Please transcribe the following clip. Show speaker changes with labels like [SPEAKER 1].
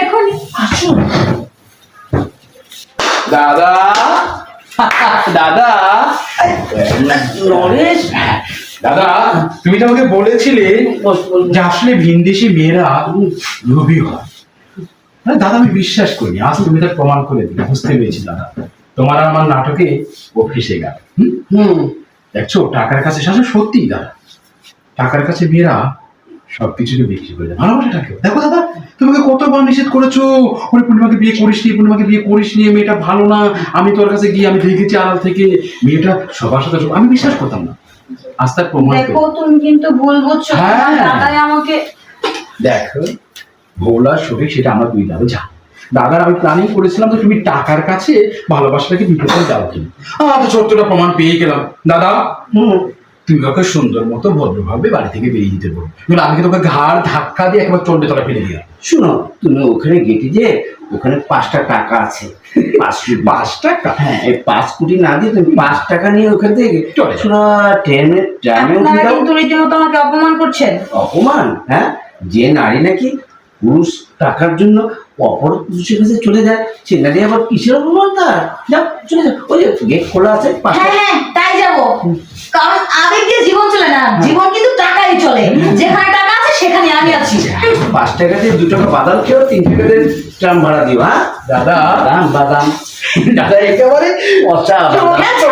[SPEAKER 1] এখন আসুন।
[SPEAKER 2] দাদা দাদা
[SPEAKER 1] নরেশ,
[SPEAKER 2] দাদা, তুমি তো আমাকে বলেছিলে যে আসলে ভিনদেশি মেয়েরা লোভী হয়। দাদা আমি বিশ্বাস করিনি, আজ তুমি তার প্রমাণ করে দিলে, বুঝতে পেরেছি দাদা তোমার আর আমার নাটকে ও ফেসে গেল। দেখছো টাকার কাছে আসলে সত্যি দাদা, টাকার কাছে মেয়েরা সবকিছুকে বিক্রি করে দেয় ভালোবাসাটাকে। দেখো দাদা, তোমাকে কতবার নিষেধ করেছো, ওই পূর্ণিমাকে বিয়ে করিস নি, পূর্ণিমাকে বিয়ে করিস নি, মেয়েটা ভালো না। আমি তোর কাছে গিয়ে আমি দেখেছি আড়াল থেকে মেয়েটা সবার সাথে, আমি বিশ্বাস করতাম না, আজ তার প্রমাণ।
[SPEAKER 1] দেখো তুমি কিন্তু ভুল বুঝছো। দাদাই আমাকে
[SPEAKER 2] দেখো ভোল আর সঠিক সেটা আমরা দুই দাদা জানি। দাদার আমি প্ল্যানিং করেছিলাম যে তুমি টাকার কাছে ভালোবাসাটাকে বিক্রি দাও কিনা। তো সত্যটা প্রমাণ পেয়ে গেলাম দাদা। তুমি ওকে সুন্দর মতো ভদ্রভাবে বাড়ি থেকে বেরিয়ে দিতে পারো, আমি কি তোকে ঘাড় ধাক্কা দিয়ে একবার চন্ডে তলা ফেলে দিলাম।
[SPEAKER 3] শুনো, তুমি ওখানে গেটে যে ওখানে 5টা টাকা আছে,
[SPEAKER 2] 5 টাকা?
[SPEAKER 3] হ্যাঁ, এই 5 কোটি না দিয়ে তুমি 5 টাকা নিয়ে ওখান থেকে
[SPEAKER 2] চলে যাও।
[SPEAKER 3] শোনো, ট্রেনে
[SPEAKER 1] আপনারা কিন্তু রীতিমতো আমাকে অপমান করছেন।
[SPEAKER 3] অপমান? হ্যাঁ, যে নারী নাকি পুরুষ টাকার জন্য অপর পুরুষের কাছে চলে যায়, সে নারী আবার কিসের অপমান? তার যাও, চলে যাও, ওই যে গেট খোলা আছে, 5টা।
[SPEAKER 1] হ্যাঁ তাই যাবো, কারণ আবেগ দিয়ে জীবন চলে না, জীবন কিন্তু টাকাই চলে। যেখানে টাকা আছে সেখানে আমি আছি।
[SPEAKER 3] 5 টাকা দিয়ে 2 টাকা বাদাম খেয়েও 3 টাকা দিয়ে ট্রাম ভাড়া দিও। হ্যাঁ
[SPEAKER 2] দাদা
[SPEAKER 3] বাদাম বাদাম
[SPEAKER 2] দাদা একেবারে
[SPEAKER 3] পচা বাদাম।
[SPEAKER 1] শুনেছো?